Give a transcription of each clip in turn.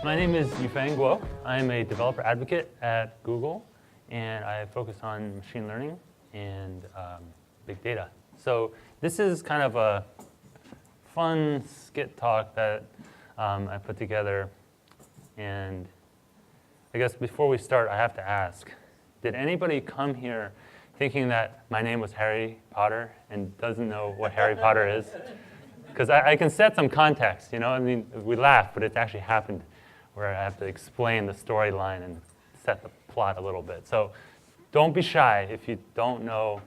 My name is Yufeng Guo. I'm a developer advocate at Google, and I focus on machine learning and big data. So this is kind of a fun skit talk that I put together. And I guess before we start, I have to ask, did anybody come here thinking that my name was Harry Potter and doesn't know what Harry Potter is? Because I can set some context, you know? I mean, we laugh, but it's actually happened where I have to explain the storyline and set the plot a little bit. So don't be shy if you don't know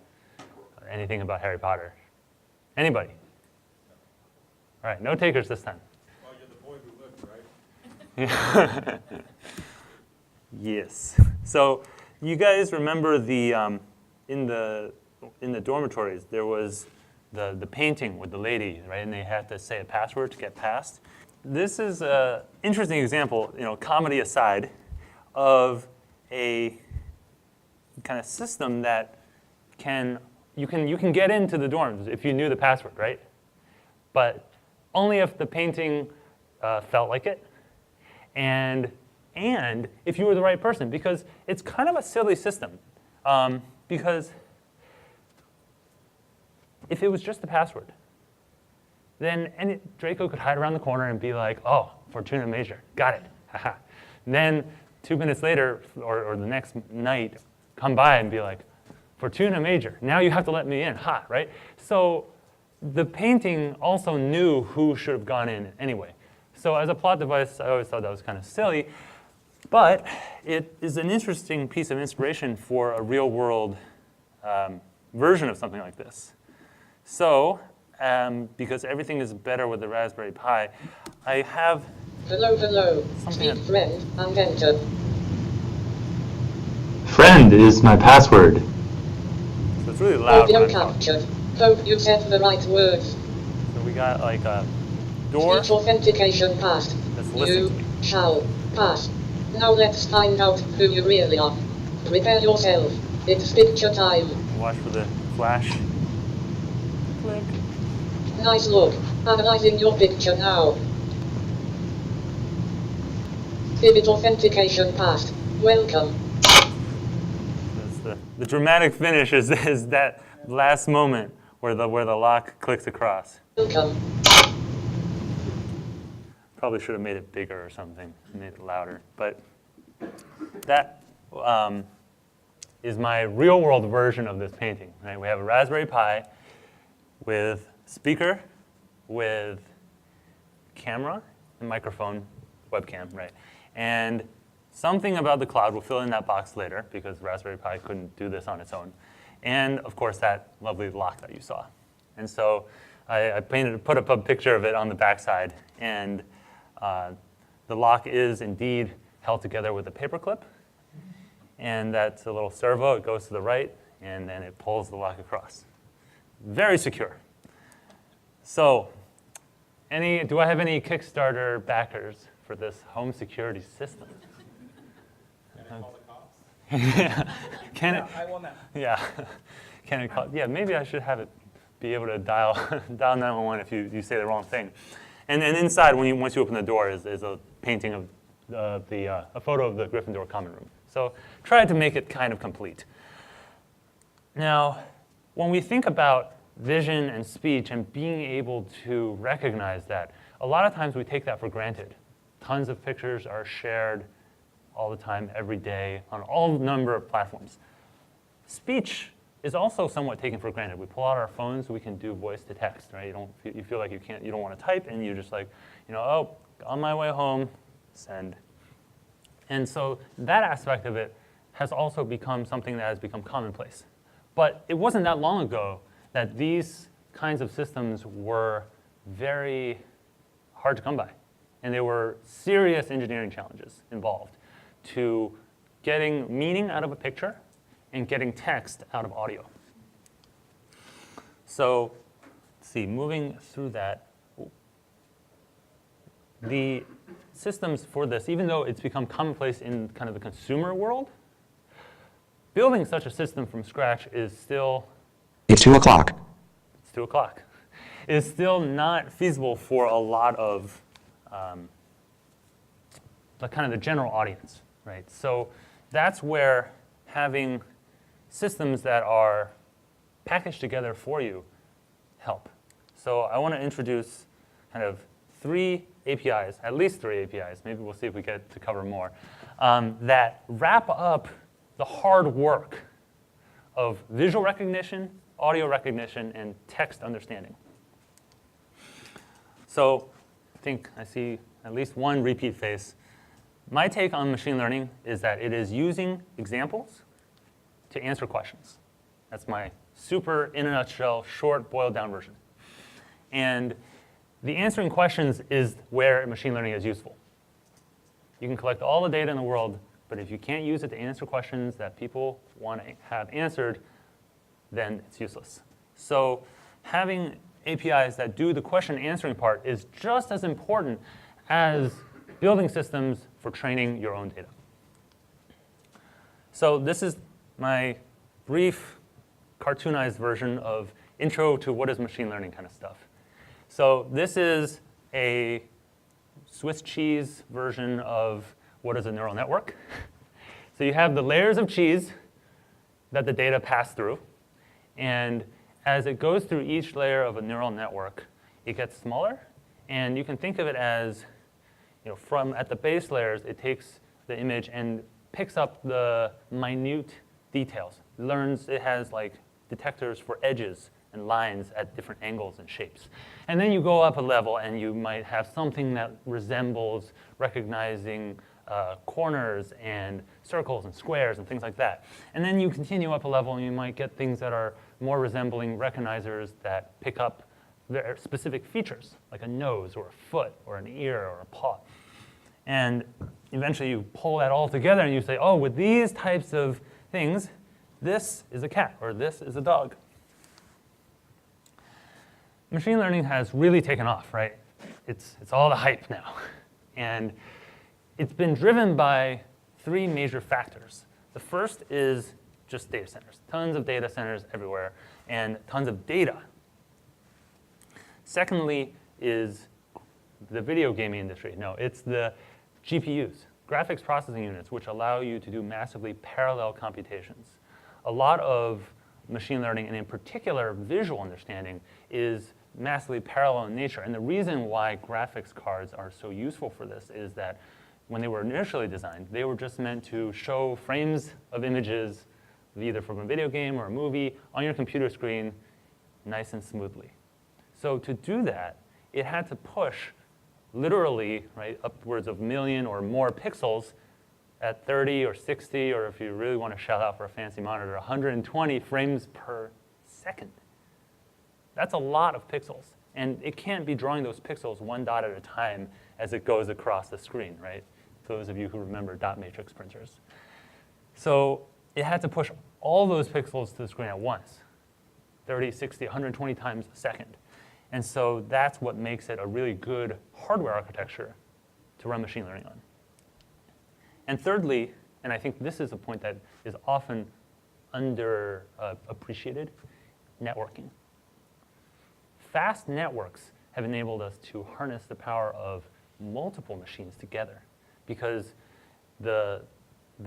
anything about Harry Potter. Anybody? All right, no takers this time. Well, you're the boy who lived, right? Yeah. Yes. So you guys remember the in the dormitories there was the painting with the lady, right? And they had to say a password to get past. This is an interesting example, you know, comedy aside, of a kind of system that you can get into the dorms if you knew the password, right? But only if the painting felt like it, and if you were the right person, because it's kind of a silly system. Because if it was just the password, then Draco could hide around the corner and be like, oh, Fortuna Major, got it, haha. Then 2 minutes later, or the next night, come by and be like, Fortuna Major, now you have to let me in, ha, right? So the painting also knew who should have gone in anyway. So as a plot device, I always thought that was kind of silly, but it is an interesting piece of inspiration for a real-world version of something like this. So, because everything is better with the Raspberry Pi, I have Hello. something. Friend and enter. Friend is my password. So it's really loud. Audio captured. Hope you said the right words. So we got like a door. Speech authentication passed. Let's listen You to it. shall pass. Now let's find out who you really are. Prepare yourself. It's picture time. Watch for the flash. Click. Nice look. Analyzing your picture now. Vivid authentication passed. Welcome. That's the dramatic finish is that last moment where the lock clicks across. Welcome. Probably should have made it bigger or something, made it louder. But that is my real-world version of this painting. Right? We have a Raspberry Pi with speaker, with camera, and microphone, webcam, right? And something about the cloud, we'll fill in that box later because Raspberry Pi couldn't do this on its own. And of course, that lovely lock that you saw. And so I put up a picture of it on the backside, and the lock is indeed held together with a paper clip. And that's a little servo. It goes to the right, and then it pulls the lock across. Very secure. So, do I have any Kickstarter backers for this home security system? Can I call the cops? Yeah. Can it? I want that. Yeah. Can it call? Yeah. Maybe I should have it be able to dial 911 if you say the wrong thing. And then inside, once you open the door, is a painting of a photo of the Gryffindor common room. So try to make it kind of complete. Now, when we think about vision and speech and being able to recognize that, a lot of times we take that for granted. Tons of pictures are shared all the time, every day, on all number of platforms. Speech is also somewhat taken for granted. We pull out our phones, we can do voice to text, right? You feel like you don't want to type, and you're just like, oh, on my way home, send. And so that aspect of it has also become something that has become commonplace. But it wasn't that long ago that these kinds of systems were very hard to come by. And there were serious engineering challenges involved to getting meaning out of a picture and getting text out of audio. So let's see, moving through that, the systems for this, even though it's become commonplace in kind of the consumer world, building such a system from scratch is still... It's 2 o'clock. It's 2 o'clock. Is still not feasible for a lot of the kind of the general audience, right? So that's where having systems that are packaged together for you help. So I want to introduce kind of 3 APIs, at least 3 APIs, maybe we'll see if we get to cover more, that wrap up the hard work of visual recognition, audio recognition, and text understanding. So I think I see at least one repeat face. My take on machine learning is that it is using examples to answer questions. That's my super, in a nutshell, short, boiled down version. And the answering questions is where machine learning is useful. You can collect all the data in the world, but if you can't use it to answer questions that people want to have answered, then it's useless. So having APIs that do the question answering part is just as important as building systems for training your own data. So this is my brief cartoonized version of intro to what is machine learning kind of stuff. So this is a Swiss cheese version of what is a neural network. So you have the layers of cheese that the data pass through. And as it goes through each layer of a neural network, it gets smaller. And you can think of it as, from at the base layers, it takes the image and picks up the minute details. It has like detectors for edges and lines at different angles and shapes. And then you go up a level and you might have something that resembles recognizing corners and circles and squares and things like that. And then you continue up a level and you might get things that are more resembling recognizers that pick up their specific features, like a nose or a foot or an ear or a paw. And eventually you pull that all together and you say, oh, with these types of things, this is a cat or this is a dog. Machine learning has really taken off, right? It's all the hype now. And it's been driven by 3 major factors. The first is just data centers. Tons of data centers everywhere and tons of data. Secondly is the video gaming industry. No, it's the GPUs, graphics processing units, which allow you to do massively parallel computations. A lot of machine learning, and in particular visual understanding, is massively parallel in nature. And the reason why graphics cards are so useful for this is that when they were initially designed, they were just meant to show frames of images, either from a video game or a movie, on your computer screen nice and smoothly. So to do that, it had to push literally upwards of 1 million or more pixels at 30 or 60, or if you really want to shout out for a fancy monitor, 120 frames per second. That's a lot of pixels. And it can't be drawing those pixels one dot at a time as it goes across the screen, right? Those of you who remember dot matrix printers. So it had to push all those pixels to the screen at once, 30, 60, 120 times a second. And so that's what makes it a really good hardware architecture to run machine learning on. And thirdly, and I think this is a point that is often underappreciated, networking. Fast networks have enabled us to harness the power of multiple machines together, because the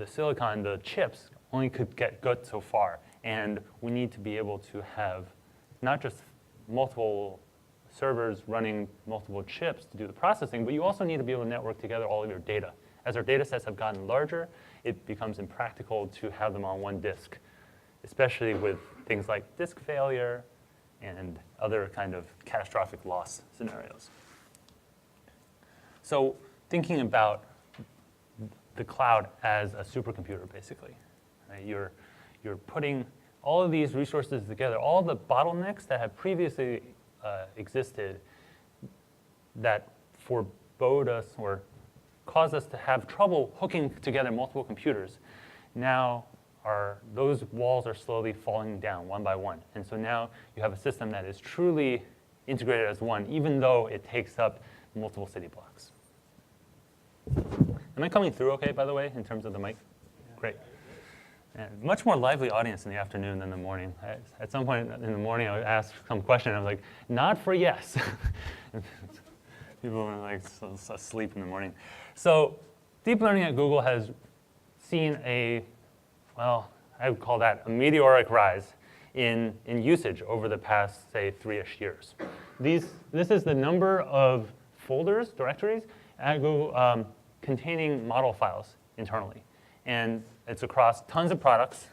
silicon, the chips, only could get good so far. And we need to be able to have not just multiple servers running multiple chips to do the processing, but you also need to be able to network together all of your data. As our data sets have gotten larger, it becomes impractical to have them on one disk, especially with things like disk failure and other kind of catastrophic loss scenarios. So thinking about the cloud as a supercomputer, basically, right? You're putting all of these resources together, all the bottlenecks that have previously existed that forebode us or caused us to have trouble hooking together multiple computers. Now those walls are slowly falling down one by one. And so now you have a system that is truly integrated as one, even though it takes up multiple city blocks. Am I coming through okay, by the way, in terms of the mic? Great. And much more lively audience in the afternoon than the morning. At some point in the morning, I would ask some question. I was like, nod for yes. People were like asleep in the morning. So deep learning at Google has seen well, I would call that a meteoric rise in usage over the past, say, 3-ish years. This is the number of folders, directories, at Google containing model files internally. And it's across tons of products.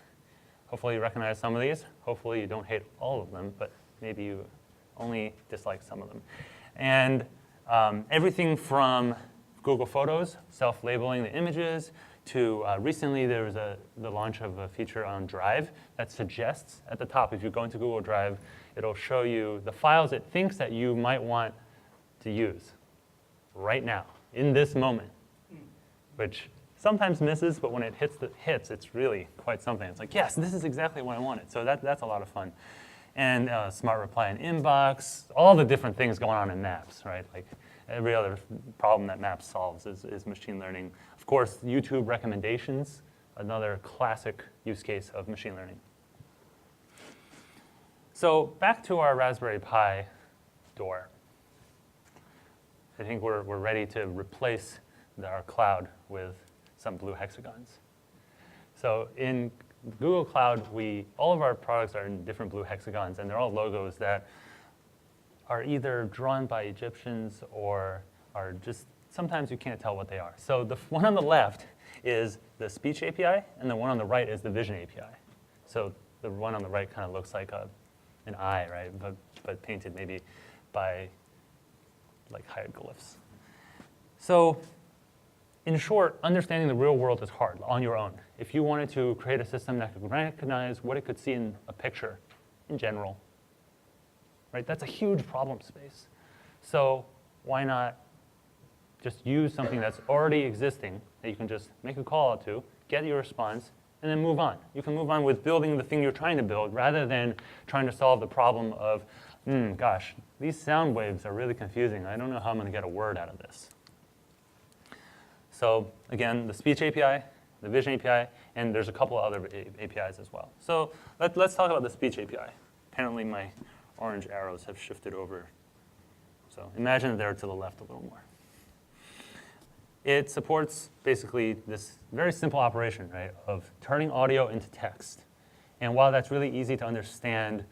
Hopefully you recognize some of these. Hopefully you don't hate all of them, but maybe you only dislike some of them. And everything from Google Photos, self-labeling the images, to recently there was the launch of a feature on Drive that suggests at the top, if you go into Google Drive, it'll show you the files it thinks that you might want to use right now, in this moment, which sometimes misses, but when it hits, it's really quite something. It's like, yes, this is exactly what I wanted. So that's a lot of fun. And smart reply in inbox, all the different things going on in Maps, right? Like every other problem that Maps solves is machine learning. Of course, YouTube recommendations, another classic use case of machine learning. So back to our Raspberry Pi door. I think we're ready to replace our cloud with some blue hexagons. So in Google Cloud, all of our products are in different blue hexagons, and they're all logos that are either drawn by Egyptians or are just, sometimes you can't tell what they are. So the one on the left is the speech API, and the one on the right is the vision API. So the one on the right kind of looks like an eye, right? But painted maybe by like hieroglyphs. So in short, understanding the real world is hard on your own. If you wanted to create a system that could recognize what it could see in a picture in general, right? That's a huge problem space. So why not just use something that's already existing that you can just make a call out to, get your response, and then move on. You can move on with building the thing you're trying to build rather than trying to solve the problem of, gosh, these sound waves are really confusing. I don't know how I'm going to get a word out of this. So again, the speech API, the vision API, and there's a couple of other APIs as well. So let's talk about the speech API. Apparently my orange arrows have shifted over. So imagine they're to the left a little more. It supports basically this very simple operation, right, of turning audio into text. And while that's really easy to understand,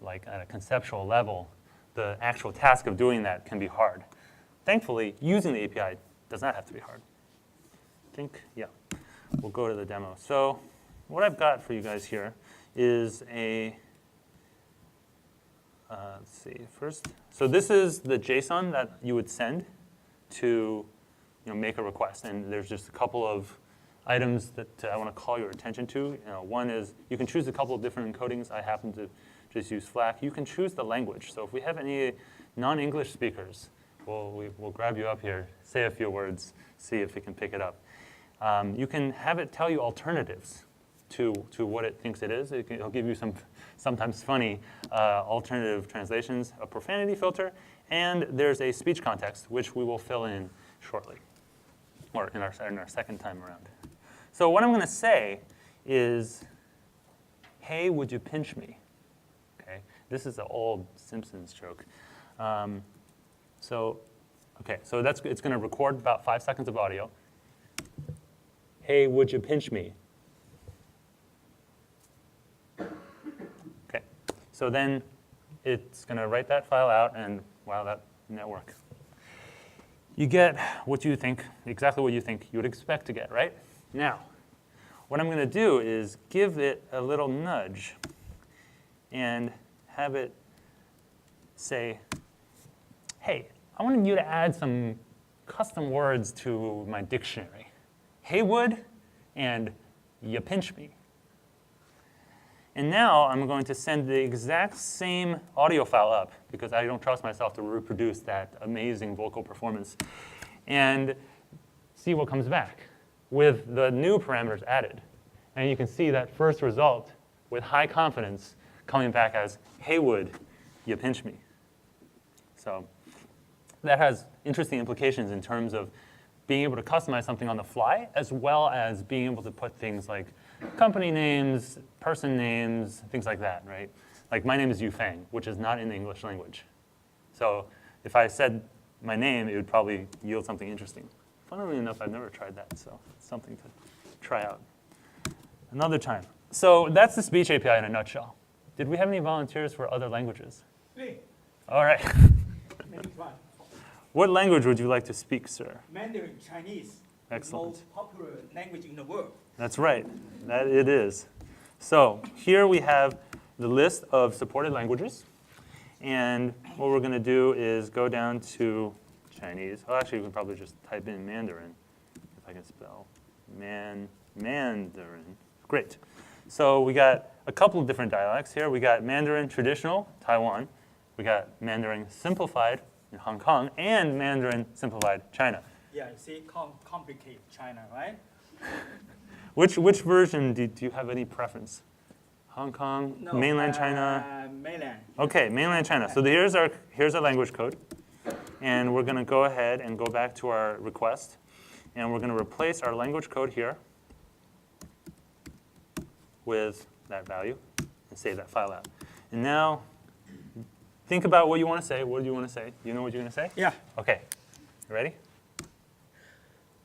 like at a conceptual level, the actual task of doing that can be hard. Thankfully, using the API does not have to be hard. Yeah, we'll go to the demo. So what I've got for you guys here is let's see, first. So this is the JSON that you would send to make a request. And there's just a couple of items that I want to call your attention to. One is you can choose a couple of different encodings. I happen to just use FLAC. You can choose the language. So if we have any non-English speakers, we'll grab you up here, say a few words, see if it can pick it up. You can have it tell you alternatives to what it thinks it is. It'll give you some sometimes funny alternative translations, a profanity filter, and there's a speech context, which we will fill in shortly, or in our second time around. So what I'm going to say is, hey, would you pinch me? Okay, this is an old Simpsons joke. So it's going to record about 5 seconds of audio. Hey, would you pinch me? Okay, so then it's going to write that file out, and wow, that network. You get what you think, exactly what you think you would expect to get, right? Now, what I'm going to do is give it a little nudge and have it say, hey, I wanted you to add some custom words to my dictionary. Hey, would, and you pinch me. And now I'm going to send the exact same audio file up because I don't trust myself to reproduce that amazing vocal performance and see what comes back with the new parameters added. And you can see that first result with high confidence coming back as, hey, would, you pinch me. So that has interesting implications in terms of being able to customize something on the fly, as well as being able to put things like company names, person names, things like that, right? Like my name is Yufeng, which is not in the English language. So if I said my name, it would probably yield something interesting. funnily enough, I've never tried that, so it's something to try out another time. So that's the speech API in a nutshell. Did we have any volunteers for other languages? Me, All right. maybe try. What language would you like to speak, sir? Mandarin Chinese, Excellent. the most popular language in the world. That's right. That it is. So here we have the list of supported languages. And what we're going to do is go down to Chinese. Oh, actually, we can probably just type in Mandarin, if I can spell Mandarin. Great. So we got a couple of different dialects here. We got Mandarin traditional, Taiwan. We got Mandarin simplified in Hong Kong, and Mandarin simplified China. Yeah, you see, complicate China, right? Which version do you have any preference? Hong Kong, No, mainland China? Mainland. Okay, mainland China. So here's our language code. And we're going to go ahead and go back to our request. And we're going to replace our language code here with that value and save that file out. And now, think about what you want to say. What do you want to say? You know what you're going to say? Yeah. Okay. You ready?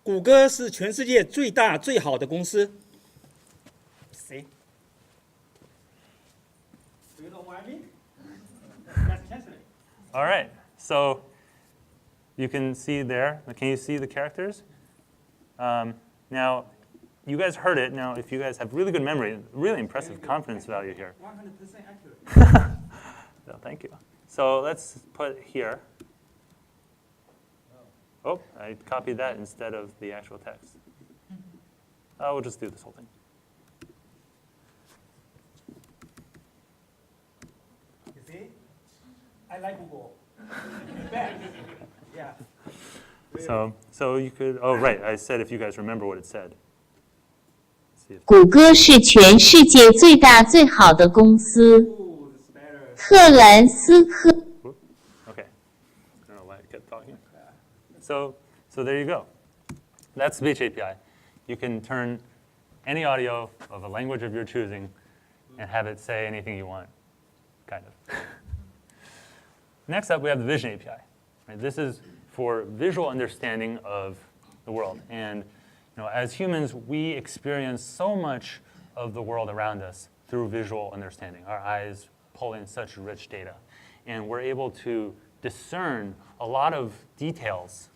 谷歌是全世界最大最好的公司。See? Do you know what I mean? Let's translate. All right. So you can see there. Can you see the characters? Now, you guys heard it. Now, if you guys have really good memory, really impressive confidence value here. 100% accurate. So thank you. So let's put here. Oh, I copied that instead of the actual text. Oh, we'll just do this whole thing. You see? I like Google. Bad. Yeah. So you could. Oh, right. I said if you guys remember what it said. Let's see if, 谷歌是全世界最大最好的公司。 Ooh, it's better. 特兰斯科 okay. I don't know why I kept talking. So there you go. That's Speech API. You can turn any audio of a language of your choosing and have it say anything you want, kind of. Next up, we have the Vision API. Right? This is for visual understanding of the world. And as humans, we experience so much of the world around us through visual understanding. Our eyes pull in such rich data. And we're able to discern a lot of details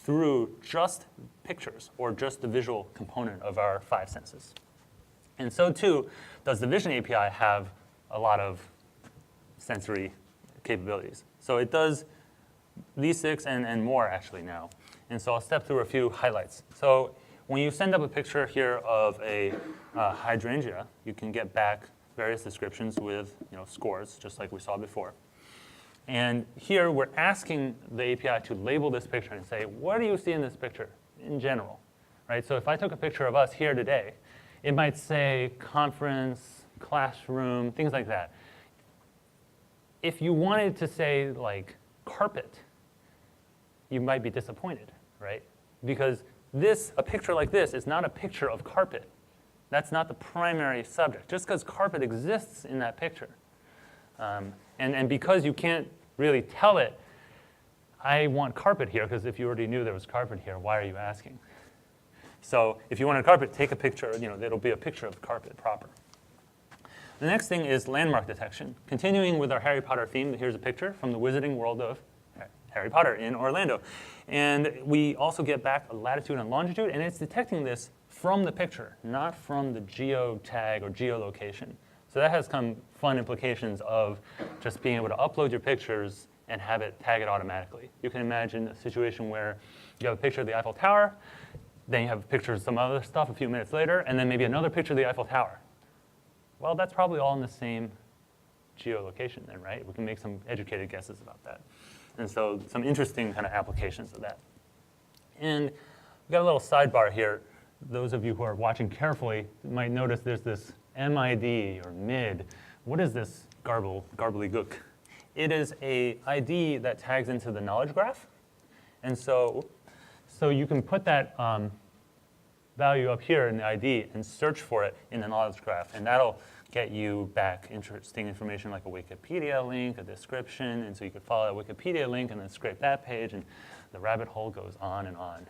through just pictures or just the visual component of our five senses. And so too does the Vision API have a lot of sensory capabilities. So it does these six and more actually now. And so I'll step through a few highlights. So when you send up a picture here of a hydrangea, you can get back various descriptions with scores, just like we saw before. And here we're asking the API to label this picture and say, what do you see in this picture in general? Right? So if I took a picture of us here today, it might say conference, classroom, things like that. If you wanted to say like carpet, you might be disappointed, right? Because a picture like this is not a picture of carpet. That's not the primary subject, just because carpet exists in that picture. And because you can't really tell it, I want carpet here, because if you already knew there was carpet here, why are you asking? So if you want a carpet, take a picture, it'll be a picture of carpet proper. The next thing is landmark detection. Continuing with our Harry Potter theme, here's a picture from the Wizarding World of Harry Potter in Orlando. And we also get back a latitude and longitude, and it's detecting this from the picture, not from the geotag or geolocation. So that has some fun implications of just being able to upload your pictures and have it tag it automatically. You can imagine a situation where you have a picture of the Eiffel Tower, then you have a picture of some other stuff a few minutes later, and then maybe another picture of the Eiffel Tower. Well, that's probably all in the same geolocation then, right? We can make some educated guesses about that. And so some interesting kind of applications of that. And we've got a little sidebar here. Those of you who are watching carefully might notice there's this MID or MID. What is this garbly-gook? It is a ID that tags into the knowledge graph. And so you can put that value up here in the ID and search for it in the knowledge graph. And that'll get you back interesting information like a Wikipedia link, a description. And so you could follow that Wikipedia link and then scrape that page. And the rabbit hole goes on and on.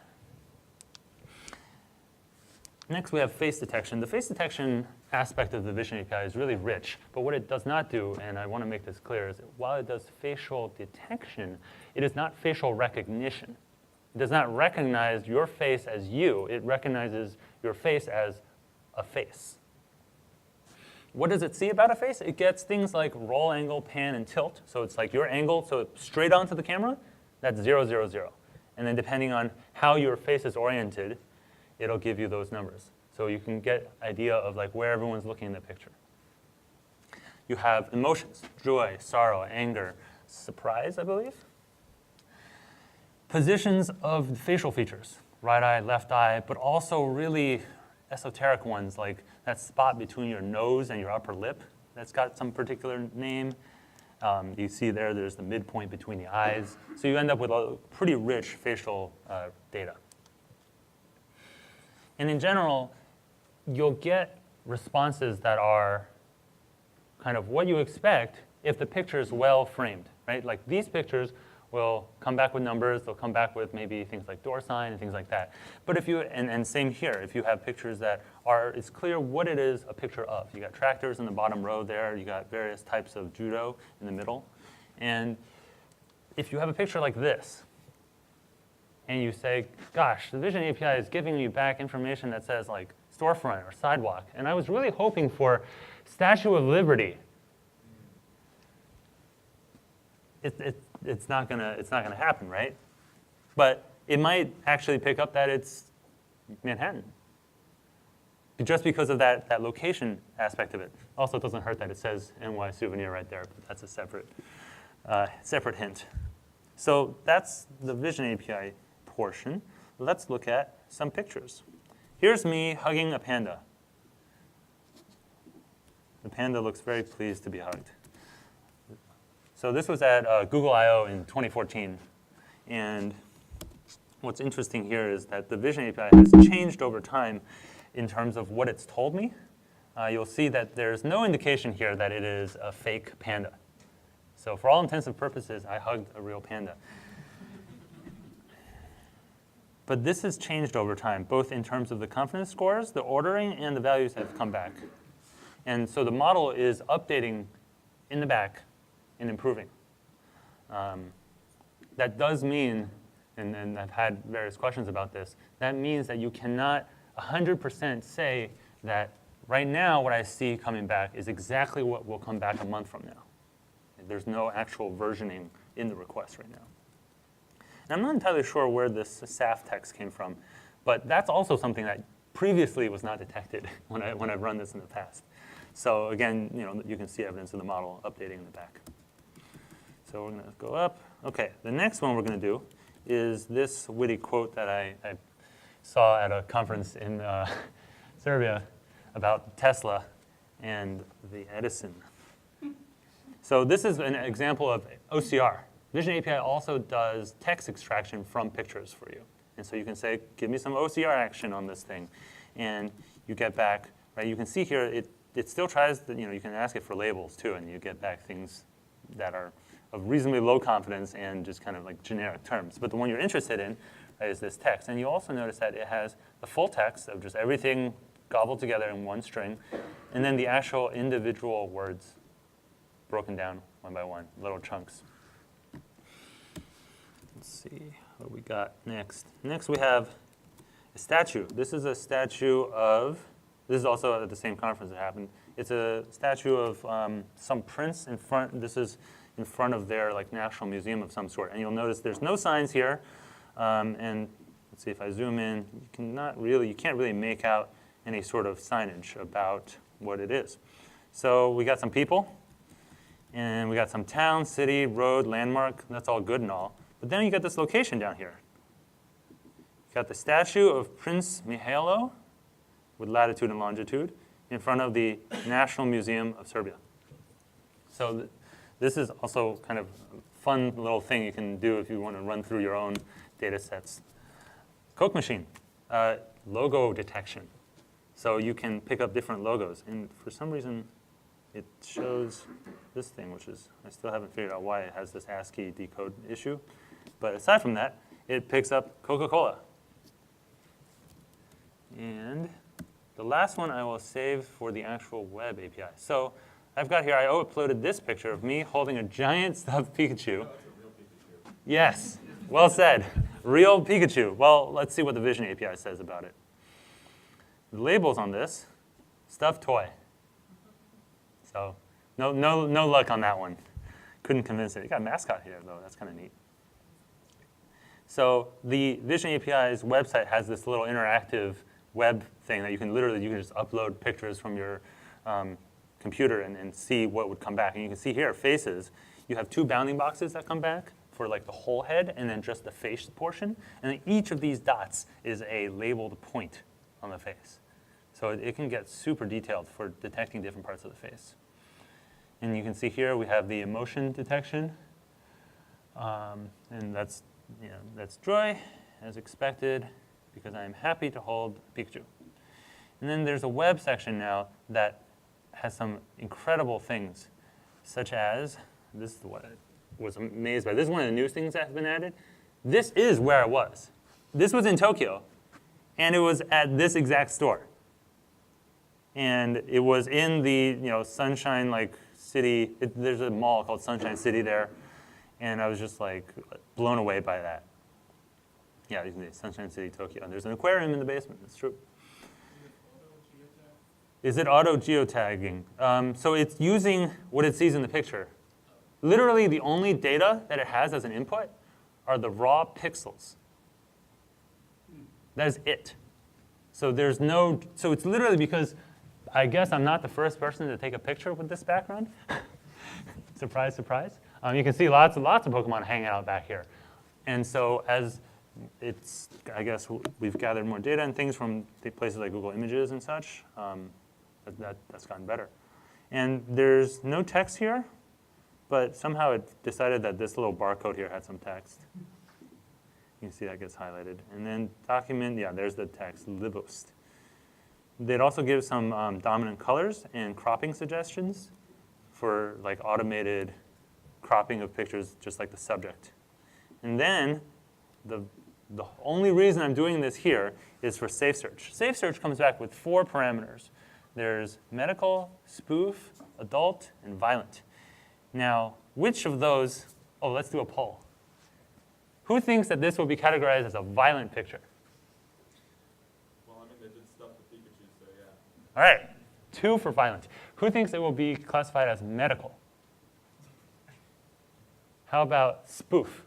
Next, we have face detection. The face detection aspect of the Vision API is really rich, but what it does not do, and I want to make this clear, is while it does facial detection, it is not facial recognition. It does not recognize your face as you. It recognizes your face as a face. What does it see about a face? It gets things like roll, angle, pan, and tilt. So it's like your angle, so straight onto the camera, that's 0, 0, 0. And then depending on how your face is oriented, it'll give you those numbers. So you can get an idea of like where everyone's looking in the picture. You have emotions, joy, sorrow, anger, surprise, I believe. Positions of facial features, right eye, left eye, but also really esoteric ones like that spot between your nose and your upper lip. That's got some particular name. You see there's the midpoint between the eyes. So you end up with a pretty rich facial data. And in general, you'll get responses that are kind of what you expect if the picture is well framed, right? Like these pictures will come back with numbers. They'll come back with maybe things like door sign and things like that. But if you, and same here, if you have pictures that it's clear what it is a picture of. You got tractors in the bottom row there. You got various types of judo in the middle. And if you have a picture like this, and you say, gosh, the Vision API is giving you back information that says like storefront or sidewalk, and I was really hoping for Statue of Liberty. It's not gonna happen, right? But it might actually pick up that it's Manhattan, just because of that location aspect of it. Also, it doesn't hurt that it says NY Souvenir right there, but that's a separate hint. So that's the Vision API portion. Let's look at some pictures. Here's me hugging a panda. The panda looks very pleased to be hugged. So this was at Google I/O in 2014. And what's interesting here is that the Vision API has changed over time in terms of what it's told me. You'll see that there's no indication here that it is a fake panda. So for all intents and purposes, I hugged a real panda. But this has changed over time, both in terms of the confidence scores, the ordering, and the values have come back. And so the model is updating in the back and improving. That does mean, and I've had various questions about this, that means that you cannot 100% say that right now what I see coming back is exactly what will come back a month from now. There's no actual versioning in the request right now. And I'm not entirely sure where this SAF text came from, but that's also something that previously was not detected when I've run this in the past. So again, you can see evidence of the model updating in the back. So we're going to go up. OK, the next one we're going to do is this witty quote that I saw at a conference in Serbia about Tesla and the Edison. So this is an example of OCR. Vision API also does text extraction from pictures for you. And so you can say, give me some OCR action on this thing. And you get back, right? You can see here, it still tries, you can ask it for labels too, and you get back things that are of reasonably low confidence and just kind of like generic terms. But the one you're interested in, right, is this text. And you also notice that it has the full text of just everything gobbled together in one string, and then the actual individual words broken down one by one, little chunks. Let's see what we got next. Next we have a statue. This is a statue of, this is also at the same conference that happened. It's a statue of some prince in front. This is in front of their national museum of some sort. And you'll notice there's no signs here. And let's see if I zoom in. You can't really make out any sort of signage about what it is. So we got some people. And we got some town, city, road, landmark. That's all good and all. But then you got this location down here. You got the statue of Prince Mihailo with latitude and longitude in front of the National Museum of Serbia. So this is also kind of a fun little thing you can do if you want to run through your own data sets. Coke machine, logo detection. So you can pick up different logos. And for some reason, it shows this thing, which is, I still haven't figured out why it has this ASCII decode issue. But aside from that, it picks up Coca-Cola. And the last one I will save for the actual web API. So I've got here, I uploaded this picture of me holding a giant stuffed Pikachu. Yes, well said. Real Pikachu. Well, let's see what the Vision API says about it. The labels on this, stuffed toy. So no luck on that one. Couldn't convince it. You got a mascot here, though. That's kind of neat. So the Vision API's website has this little interactive web thing that you can just upload pictures from your computer and see what would come back. And you can see here, faces. You have 2 bounding boxes that come back for like the whole head and then just the face portion. And then each of these dots is a labeled point on the face. So it can get super detailed for detecting different parts of the face. And you can see here we have the emotion detection. And that's joy, as expected, because I am happy to hold Pikachu. And then there's a web section now that has some incredible things, such as, this is what I was amazed by. This is one of the newest things that have been added. This is where I was. This was in Tokyo, and it was at this exact store. And it was in the Sunshine City. There's a mall called Sunshine City there, and I was just blown away by that. Yeah, you can see Sunshine City, Tokyo. And there's an aquarium in the basement. It's true. Is it auto geotagging? So it's using what it sees in the picture. Literally, the only data that it has as an input are the raw pixels. That is it. So there's no. So it's literally because. I guess I'm not the first person to take a picture with this background. Surprise, surprise. You can see lots of Pokemon hanging out back here. And so as I guess we've gathered more data and things from places like Google Images and such, that's gotten better. And there's no text here, but somehow it decided that this little barcode here had some text. You can see that gets highlighted. And then document, yeah, there's the text, libust. They'd also give some dominant colors and cropping suggestions for automated cropping of pictures, just like the subject. And then the only reason I'm doing this here is for Safe Search. Safe Search comes back with 4 parameters. There's medical, spoof, adult, and violent. Now, which of those, let's do a poll. Who thinks that this will be categorized as a violent picture? All right, 2 for violent. Who thinks it will be classified as medical? How about spoof?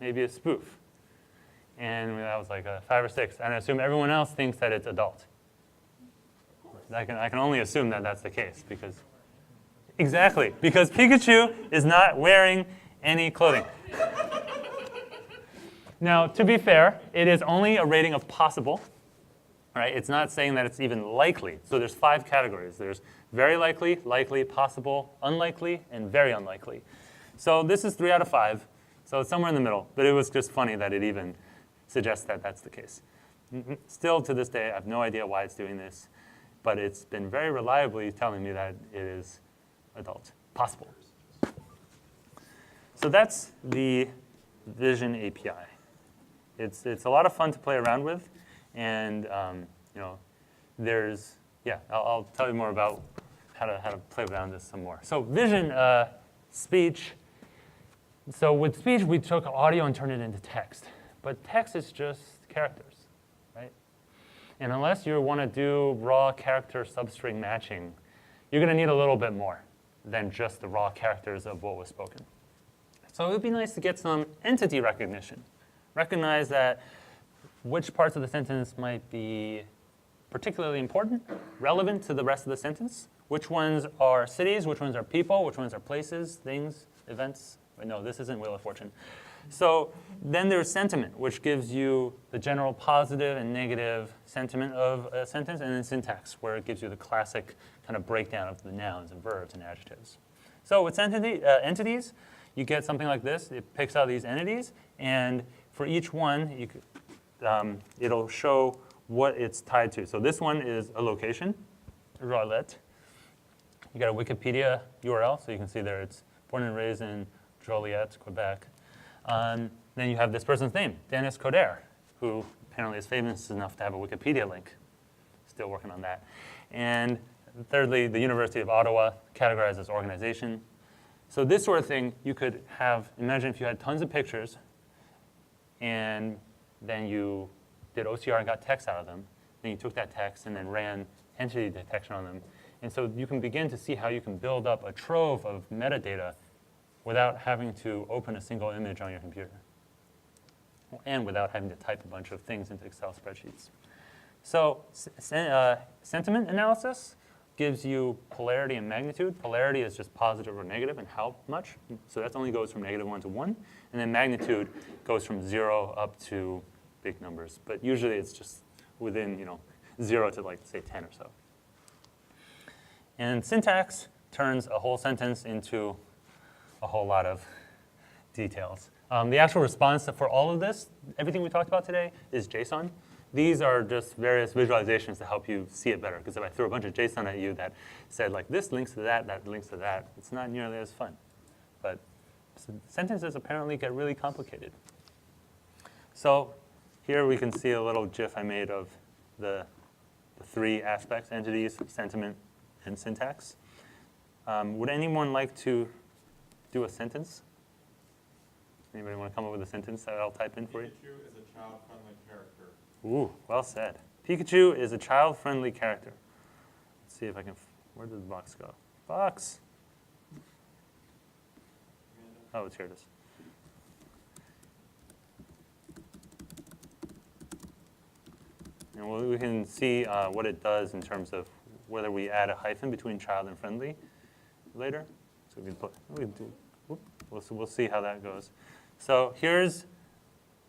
Maybe a spoof. And that was like a 5 or 6. And I assume everyone else thinks that it's adult. I can only assume that that's the case because, exactly, because Pikachu is not wearing any clothing. Now, to be fair, it is only a rating of possible. Right? It's not saying that it's even likely. So there's 5 categories. There's very likely, likely, possible, unlikely, and very unlikely. So this is 3 out of 5. So it's somewhere in the middle. But it was just funny that it even suggests that that's the case. Still to this day, I have no idea why it's doing this. But it's been very reliably telling me that it is adult, possible. So that's the Vision API. It's a lot of fun to play around with. And there's I'll tell you more about how to play around this some more. So Vision, speech. So with speech, we took audio and turned it into text. But text is just characters, right? And unless you want to do raw character substring matching, you're going to need a little bit more than just the raw characters of what was spoken. So it would be nice to get some entity recognition. Recognize that which parts of the sentence might be particularly important, relevant to the rest of the sentence, which ones are cities, which ones are people, which ones are places, things, events. Wait, no, this isn't Wheel of Fortune. So then there's sentiment, which gives you the general positive and negative sentiment of a sentence, and then syntax, where it gives you the classic kind of breakdown of the nouns and verbs and adjectives. So with entities, you get something like this. It picks out these entities, and for each one, it'll show what it's tied to. So this one is a location, Roulette. You got a Wikipedia URL, so you can see there it's born and raised in Joliet, Quebec. Then you have this person's name, Dennis Coderre, who apparently is famous enough to have a Wikipedia link. still working on that. And thirdly, the University of Ottawa, categorized as organization. So this sort of thing you could have, imagine if you had tons of pictures and then you did OCR and got text out of them. Then you took that text and then ran entity detection on them. And so you can begin to see how you can build up a trove of metadata without having to open a single image on your computer and without having to type a bunch of things into Excel spreadsheets. So sentiment analysis gives you polarity and magnitude. Polarity is just positive or negative and how much. So that only goes from -1 to 1. And then magnitude goes from 0 up to big numbers. But usually it's just within 0 to like say 10 or so. And syntax turns a whole sentence into a whole lot of details. The actual response for all of this, everything we talked about today, is JSON. These are just various visualizations to help you see it better. Because if I threw a bunch of JSON at you that said, like, this links to that, that links to that, it's not nearly as fun. But sentences apparently get really complicated. So here we can see a little GIF I made of the three aspects: entities, sentiment, and syntax. Would anyone like to do a sentence? Anybody want to come up with a sentence that I'll type in for you? Pikachu is a child-friendly character. Ooh, well said. Pikachu is a child-friendly character. Let's see if I can, where did the box go? Box. Oh, here it is. And we can see what it does in terms of whether we add a hyphen between child and friendly later. So we'll see how that goes. So here's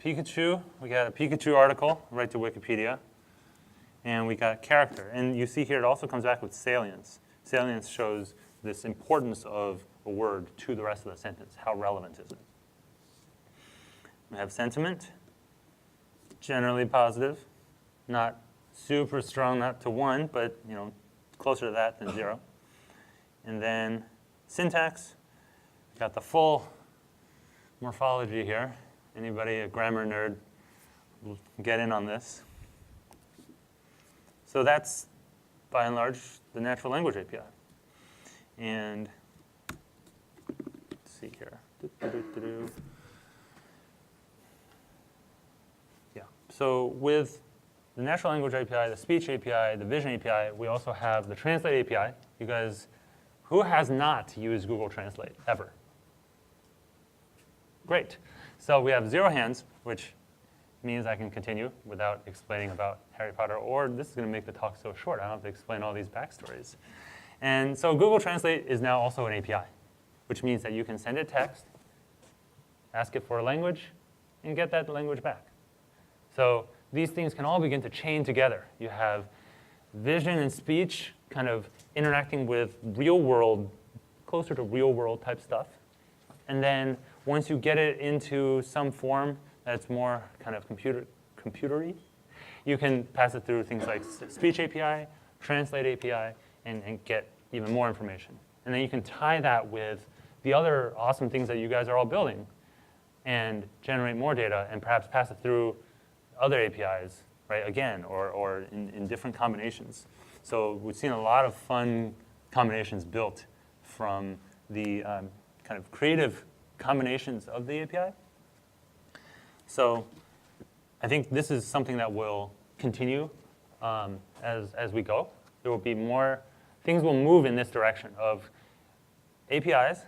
Pikachu. We got a Pikachu article right to Wikipedia. And we got character. And you see here it also comes back with salience. Salience shows this importance of a word to the rest of the sentence. How relevant is it? We have sentiment, generally positive. Not super strong, not to 1, but closer to that than 0. And then syntax, got the full morphology here. Anybody a grammar nerd will get in on this. So that's, by and large, the natural language API. And let's see here. Yeah. So with the natural language API, the speech API, the vision API, we also have the translate API. You guys, who has not used Google Translate ever? Great. So we have 0 hands, which means I can continue without explaining about Harry Potter, or this is going to make the talk so short. I don't have to explain all these backstories. And so Google Translate is now also an API, which means that you can send it text, ask it for a language, and get that language back. So these things can all begin to chain together. You have vision and speech kind of interacting with real world, closer to real world type stuff. And then once you get it into some form that's more kind of computery, you can pass it through things like speech API, translate API, and get even more information. And then you can tie that with the other awesome things that you guys are all building and generate more data and perhaps pass it through other APIs, right, again, or in different combinations. So we've seen a lot of fun combinations built from the kind of creative combinations of the API. So I think this is something that will continue as we go. There will be more, things will move in this direction of APIs,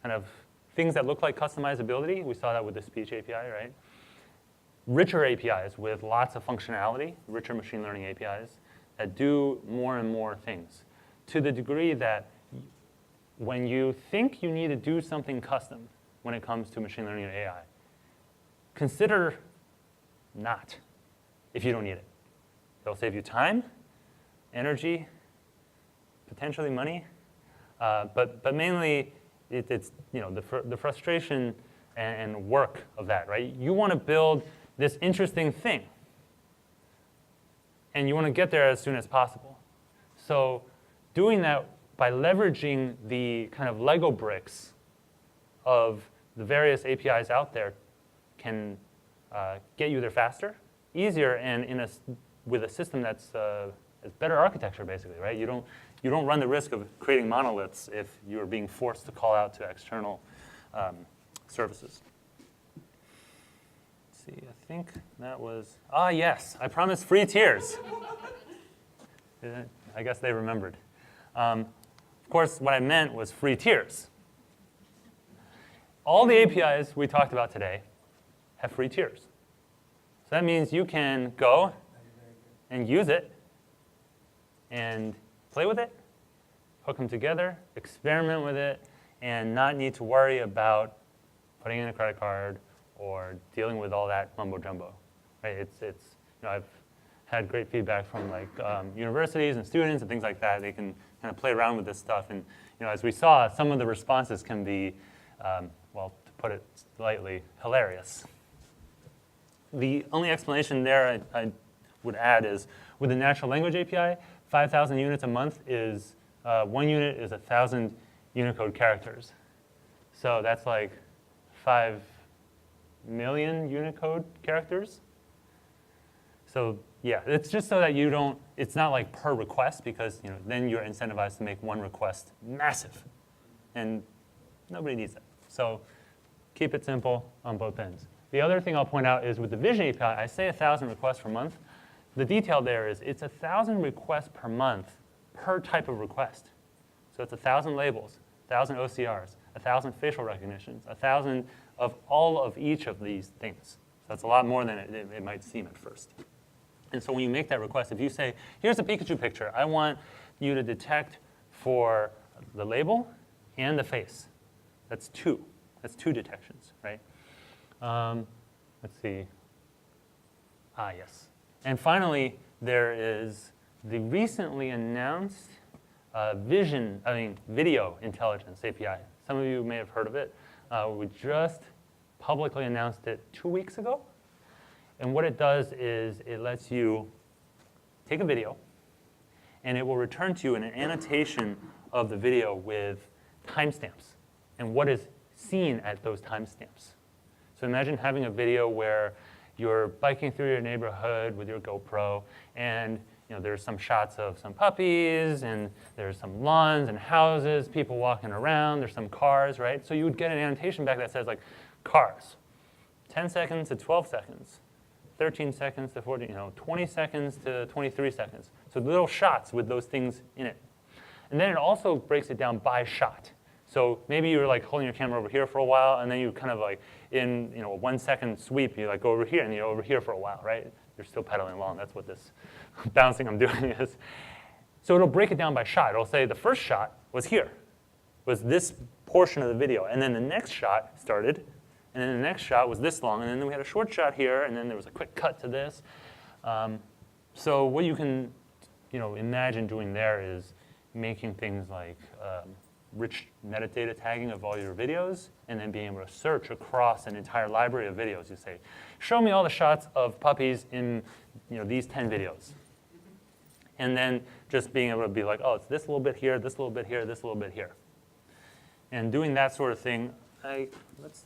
kind of things that look like customizability. We saw that with the speech API, right? Richer APIs with lots of functionality, richer machine learning APIs that do more and more things to the degree that when you think you need to do something custom when it comes to machine learning and AI, consider not if you don't need it. It'll save you time, energy, potentially money, but mainly it's the frustration and work of that, right? You want to build this interesting thing, and you want to get there as soon as possible. So doing that by leveraging the kind of Lego bricks of the various APIs out there can get you there faster, easier, and in a with a system that's better architecture, basically, right? You don't run the risk of creating monoliths if you're being forced to call out to external services. Let's see, I think that was, yes, I promised free tiers. I guess they remembered. Of course, what I meant was free tiers. All the APIs we talked about today have free tiers. So that means you can go and use it and play with it, hook them together, experiment with it, and not need to worry about putting in a credit card or dealing with all that mumbo jumbo. Right? I've had great feedback from universities and students and things like that. They can kind of play around with this stuff, and as we saw, some of the responses can be, well, to put it lightly, hilarious. The only explanation there I would add is with the natural language API, 5,000 units a month is 1 unit is 1,000 Unicode characters. So that's like 5 million Unicode characters. So yeah, it's just so that you don't, it's not like per request, because then you're incentivized to make one request massive. And nobody needs that. So keep it simple on both ends. The other thing I'll point out is with the Vision API, I say 1,000 requests per month. The detail there is it's 1,000 requests per month per type of request. So it's 1,000 labels, 1,000 OCRs, 1,000 facial recognitions, 1,000 of all of each of these things. So that's a lot more than it might seem at first. And so when you make that request, if you say, here's a Pikachu picture, I want you to detect for the label and the face. That's two. That's 2 detections, right? Let's see. Yes. And finally, there is the recently announced Video Intelligence API. Some of you may have heard of it. We just publicly announced it 2 weeks ago. And what it does is it lets you take a video, and it will return to you an annotation of the video with timestamps and what is seen at those timestamps. So imagine having a video where you're biking through your neighborhood with your GoPro, and there's some shots of some puppies, and there's some lawns and houses, people walking around, there's some cars, right? So you would get an annotation back that says cars, 10 seconds to 12 seconds, 13 seconds to 40, 20 seconds to 23 seconds. So little shots with those things in it. And then it also breaks it down by shot. So maybe you're holding your camera over here for a while, and then you kind of in a 1 second sweep, you go over here, and you're over here for a while, right? You're still pedaling along. That's what this bouncing I'm doing is. So it'll break it down by shot. It'll say the first shot was here, was this portion of the video, and then the next shot started, and then the next shot was this long, and then we had a short shot here, and then there was a quick cut to this. So what you can imagine doing there is making things like rich metadata tagging of all your videos, and then being able to search across an entire library of videos. You say, show me all the shots of puppies in these 10 videos. And then just being able to be like, oh, it's this little bit here, this little bit here, this little bit here. And doing that sort of thing,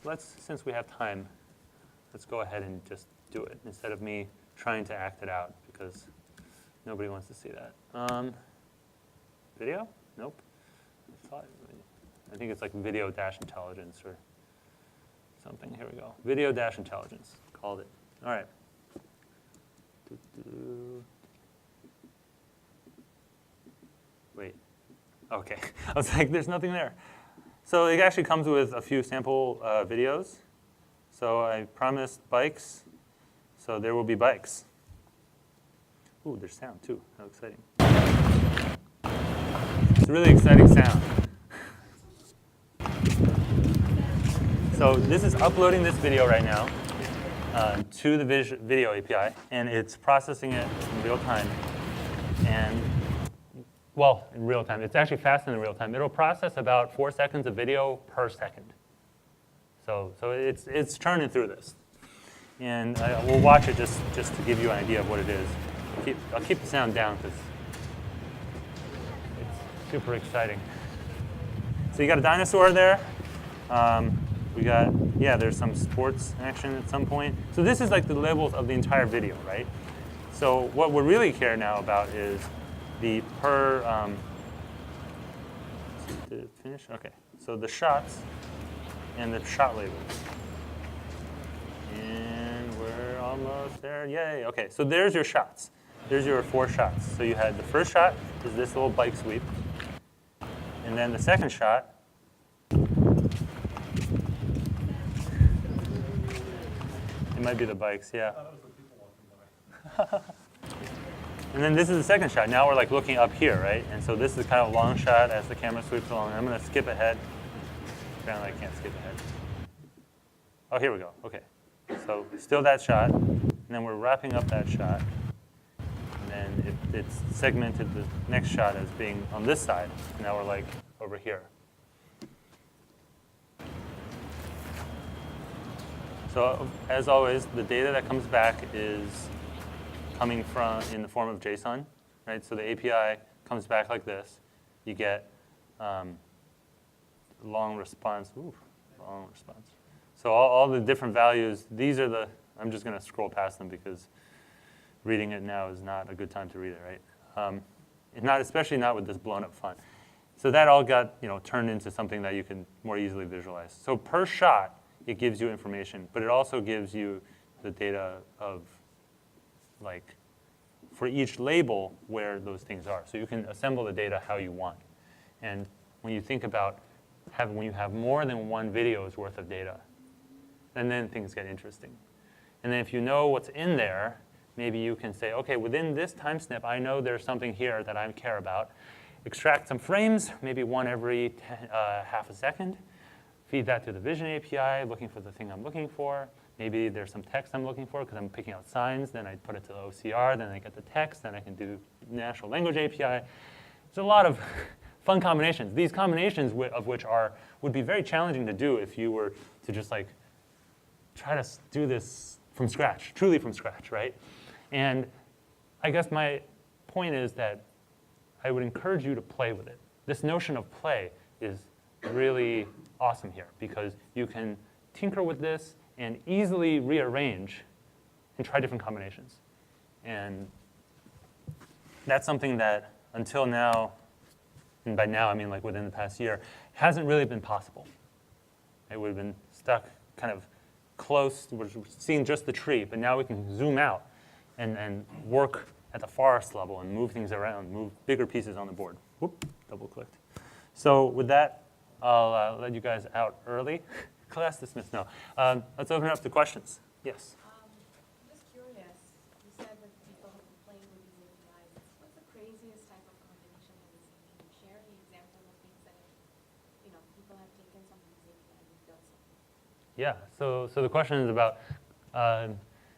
let's since we have time, let's go ahead and just do it instead of me trying to act it out, because nobody wants to see that. Video? Nope. I think it's video-intelligence or something. Here we go. Video-intelligence. Called it. All right. Wait. OK. I was like, there's nothing there. So it actually comes with a few sample videos. So I promised bikes. So there will be bikes. Ooh, there's sound, too. How exciting. It's a really exciting sound. So this is uploading this video right now to the video API, and it's processing it in real time. And, well, in real time. It's actually faster than real time. It'll process about 4 seconds of video per second. So it's churning through this. And we'll watch it just to give you an idea of what it is. I'll keep the sound down because it's super exciting. So you got a dinosaur there. We got, there's some sports action at some point. So this is the levels of the entire video, right? So what we really care now about is the per, did it finish? Okay, so the shots and the shot labels. And we're almost there, yay. Okay, so there's your shots. There's your 4 shots. So you had the first shot is this little bike sweep. And then the second shot, it might be the bikes, yeah. And then this is the second shot. Now we're like looking up here, right? And so this is kind of a long shot as the camera sweeps along. I'm going to skip ahead. Apparently I can't skip ahead. Oh, here we go. Okay. So still that shot. And then we're wrapping up that shot. And then it's segmented the next shot as being on this side. Now we're like over here. So as always, the data that comes back is coming from in the form of JSON, right? So the API comes back like this. You get long response. Ooh, long response. So all the different values. These are the. I'm just going to scroll past them because reading it now is not a good time to read it, right? Especially not with this blown up font. So that all got turned into something that you can more easily visualize. So per shot, it gives you information, but it also gives you the data of like for each label where those things are. So you can assemble the data how you want. And when you think about when you have more than one video's worth of data, and then things get interesting. And then if you know what's in there, maybe you can say, okay, within this time snip, I know there's something here that I care about. Extract some frames, maybe one every half a second. Feed that to the Vision API, looking for the thing I'm looking for. Maybe there's some text I'm looking for because I'm picking out signs. Then I put it to the OCR. Then I get the text. Then I can do natural language API. There's a lot of fun combinations. These combinations of which would be very challenging to do if you were to just like try to do this from scratch, truly from scratch, right? And I guess my point is that I would encourage you to play with it. This notion of play is really awesome here because you can tinker with this and easily rearrange and try different combinations. And that's something that until now, and by now I mean like within the past year, hasn't really been possible. It would have been stuck kind of close, we're seeing just the tree, but now we can zoom out and work at the forest level and move things around, move bigger pieces on the board. Whoop, double clicked. So with that, I'll let you guys out early. Class dismissed, no. Let's open it up to questions. Yes? Just curious, you said that people have been playing with these APIs. What's the craziest type of combination that is? Can you share the example of things that people have taken some of these APIs and built something? Yeah, so the question is about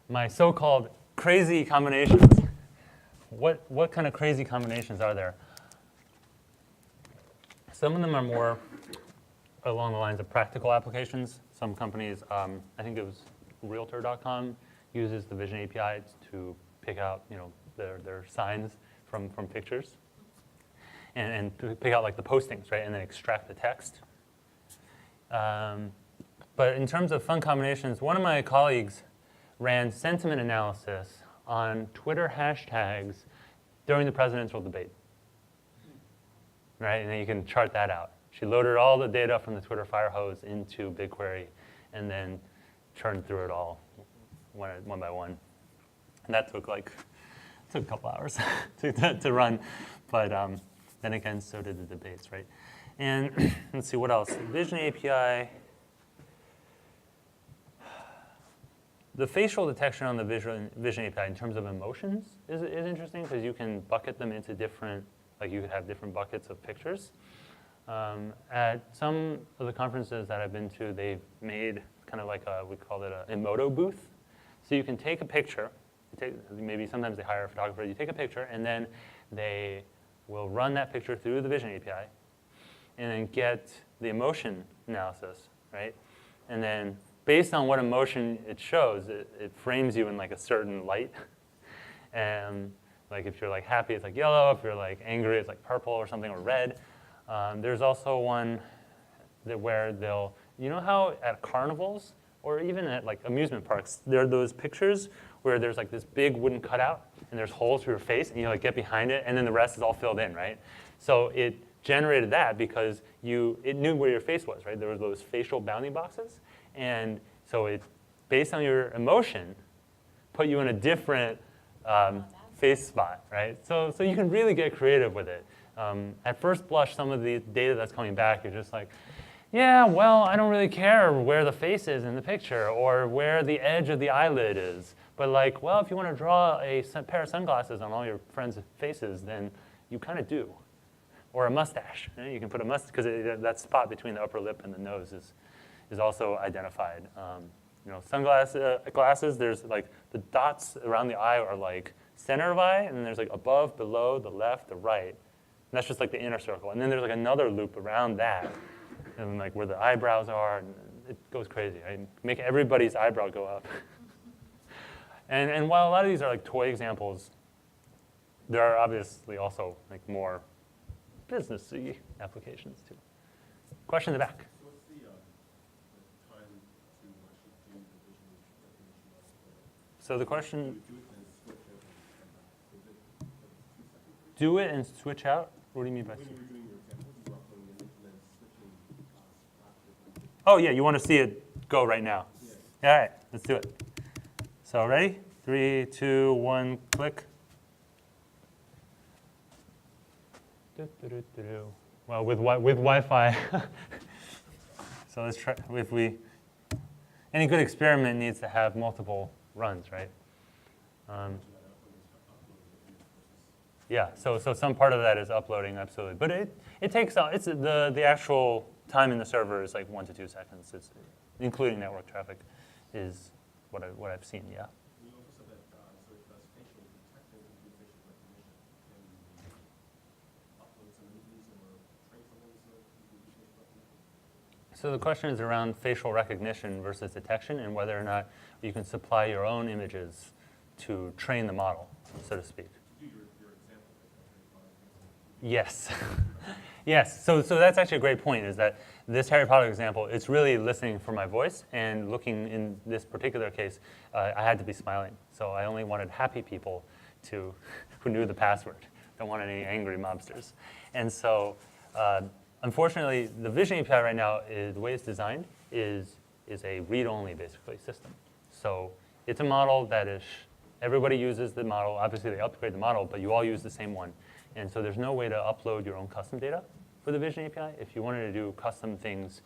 my so-called crazy combinations. What kind of crazy combinations are there? Some of them are more along the lines of practical applications. Some companies, I think it was Realtor.com, uses the Vision API to pick out their signs from pictures and to pick out like the postings, right, and then extract the text. But in terms of fun combinations, one of my colleagues ran sentiment analysis on Twitter hashtags during the presidential debate. Right, and then you can chart that out. She loaded all the data from the Twitter fire hose into BigQuery and then churned through it all one by one. And that took a couple hours to run, but then again, so did the debates, right? And let's see, what else? Vision API. The facial detection on the Vision API in terms of emotions is interesting because you can bucket them into different, like you could have different buckets of pictures. At some of the conferences that I've been to, they've made kind of like we call it an Emoto booth. So you can take a picture, maybe sometimes they hire a photographer, you take a picture and then they will run that picture through the Vision API and then get the emotion analysis, right? And then based on what emotion it shows, it frames you in like a certain light. And like if you're like happy, it's like yellow. If you're like angry, it's like purple or something, or red. There's also one where they'll, you know how at carnivals or even at like amusement parks, there are those pictures where there's like this big wooden cutout and there's holes for your face and you like get behind it and then the rest is all filled in, right? So it generated that because it knew where your face was, right? There were those facial bounding boxes. And so it, based on your emotion, put you in a different face spot, right? So you can really get creative with it. At first blush, some of the data that's coming back, you're just like, yeah, well, I don't really care where the face is in the picture or where the edge of the eyelid is. But like, well, if you want to draw a pair of sunglasses on all your friends' faces, then you kind of do. Or a mustache. Right? You can put a mustache, because that spot between the upper lip and the nose is also identified. Glasses, there's like the dots around the eye are like center of eye, and then there's like above, below, the left, the right. And that's just like the inner circle. And then there's like another loop around that, and like where the eyebrows are, and it goes crazy. Right? Make everybody's eyebrow go up. And while a lot of these are like toy examples, there are obviously also like more business-y applications too. Question in the back. So what's the time to actually do the vision recognition of So the question, do it and switch out? do it and switch out? Is it What do you mean by when switch? you were doing your example, you were uploading an image and then switching after? Oh yeah, you want to see it go right now. Yeah. All right, let's do it. So ready? 3, 2, 1, click. Well, with Wi-Fi. So let's try. Any good experiment needs to have multiple runs, right? Yeah. So some part of that is uploading, absolutely. But it takes it's the actual time in the server is like 1 to 2 seconds. It's including network traffic, is what I've seen. Yeah. You also said that so it does facial detection and do facial recognition. Can you upload some images or train something so you can do facial recognition? So the question is around facial recognition versus detection and whether or not you can supply your own images to train the model, so to speak. Do your example. Yes. Yes. So that's actually a great point, is that this Harry Potter example, it's really listening for my voice and looking in this particular case, I had to be smiling. So I only wanted happy people who knew the password. Don't want any angry mobsters. And so unfortunately, the Vision API right now, the way it's designed, is a read-only, basically, system. So it's a model that everybody uses the model. Obviously, they upgrade the model, but you all use the same one. And so there's no way to upload your own custom data for the Vision API. If you wanted to do custom things,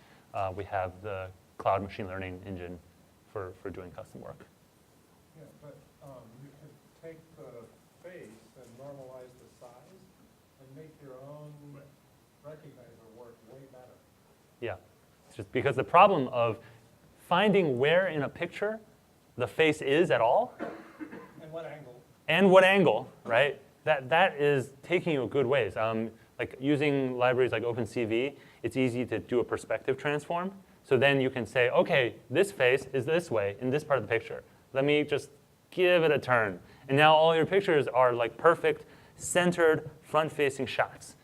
we have the cloud machine learning engine for doing custom work. Yeah, but you can take the face and normalize the size and make your own recognizer work way better. Yeah. It's just because the problem of finding where in a picture the face is at all, And what angle? and what angle, right? That is taking you a good ways. Like using libraries like OpenCV, it's easy to do a perspective transform. So then you can say, okay, this face is this way in this part of the picture. Let me just give it a turn. And now all your pictures are like perfect, centered, front-facing shots,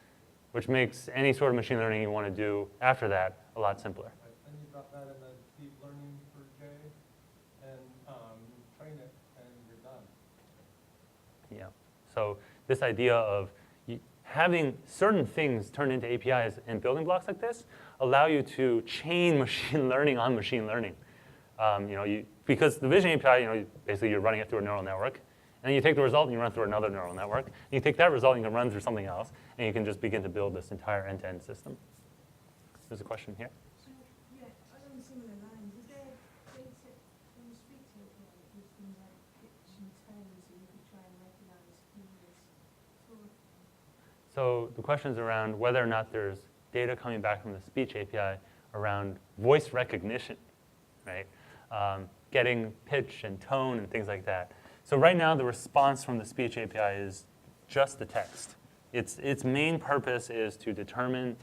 which makes any sort of machine learning you want to do after that a lot simpler. Right, and you got that in the deep learning for J, and train it, and you're done. Yeah. So this idea of having certain things turned into APIs and building blocks like this allow you to chain machine learning on machine learning. Because the Vision API, basically you're running it through a neural network, and then you take the result and you run through another neural network. And you take that result and you can run through something else, and you can just begin to build this entire end-to-end system. There's a question here. So, yeah, along similar lines, is there data when you speak to it, with things like pitch and tone, so you could try and recognize who is talking? So the question is around whether or not there's data coming back from the speech API around voice recognition, right? Getting pitch and tone and things like that. So right now, the response from the speech API is just the text. Its main purpose is to determine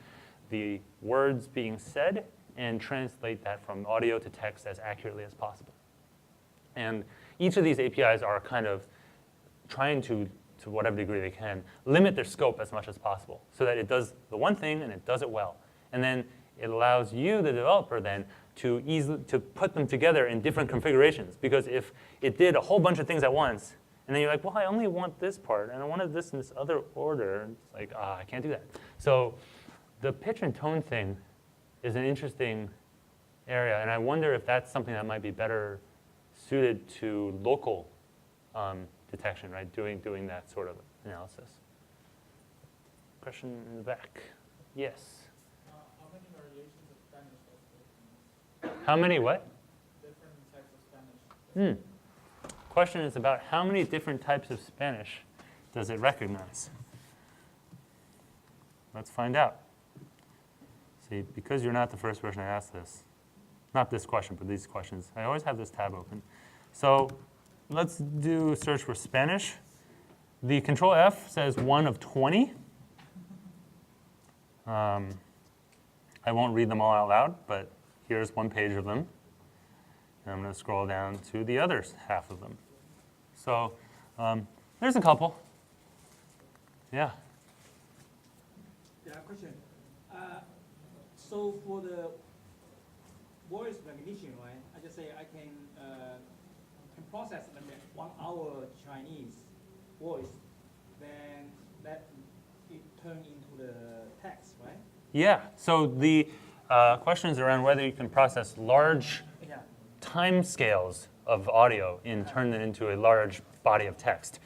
the words being said and translate that from audio to text as accurately as possible. And each of these APIs are kind of trying to whatever degree they can, limit their scope as much as possible so that it does the one thing and it does it well. And then it allows you, the developer, then to put them together in different configurations. Because if it did a whole bunch of things at once, and then you're like, well, I only want this part, and I wanted this in this other order. It's like, I can't do that. So the pitch and tone thing is an interesting area, and I wonder if that's something that might be better suited to local detection, right? Doing that sort of analysis. Question in the back. Yes. How many variations of Spanish does it? How many what? Different types of Spanish. Question is about how many different types of Spanish does it recognize? Let's find out. See, because you're not the first person to ask this, not this question, but these questions, I always have this tab open. So let's do a search for Spanish. The Control F says 1 of 20. I won't read them all out loud, but here's one page of them. And I'm going to scroll down to the other half of them. So there's a couple. Yeah. Yeah, question. So for the voice recognition, right? I just say I can process maybe 1 hour Chinese voice, then let it turn into the text, right? Yeah. So the question is around whether you can process large time scales of audio and turn it into a large body of text.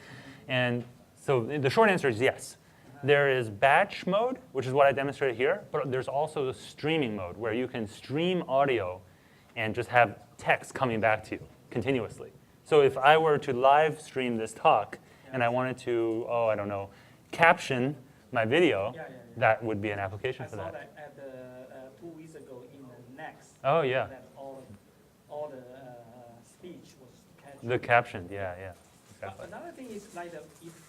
And so the short answer is yes. There is batch mode, which is what I demonstrated here, but there's also the streaming mode where you can stream audio and just have text coming back to you continuously. So if I were to live stream this talk and I wanted to, I don't know, caption my video, that would be an application for that. I saw that at the 2 weeks ago in the Next. Oh, yeah. That all the speech was captured. The captioned, yeah. Exactly. Another thing is like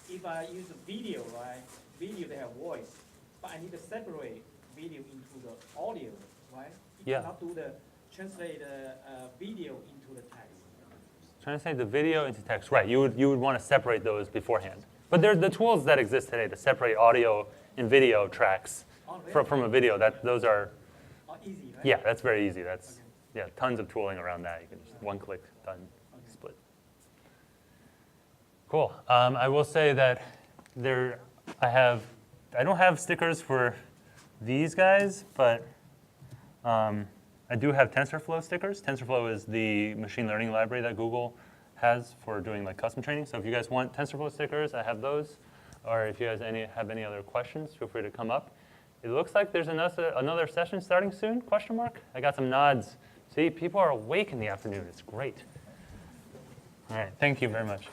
if I use a video, right? Video they have voice, but I need to separate video into the audio, right? You cannot do the translate video into the text. Translate the video into text, right? You would want to separate those beforehand. But there's the tools that exist today to separate audio and video tracks from a video. Those are easy, right? Yeah, that's very easy. That's tons of tooling around that. You can just one click, done, split. Cool. I will say that I don't have stickers for these guys, but I do have TensorFlow stickers. TensorFlow is the machine learning library that Google has for doing like custom training. So if you guys want TensorFlow stickers, I have those. Or if you guys have any other questions, feel free to come up. It looks like there's another session starting soon, question mark? I got some nods. See, people are awake in the afternoon. It's great. All right, thank you very much.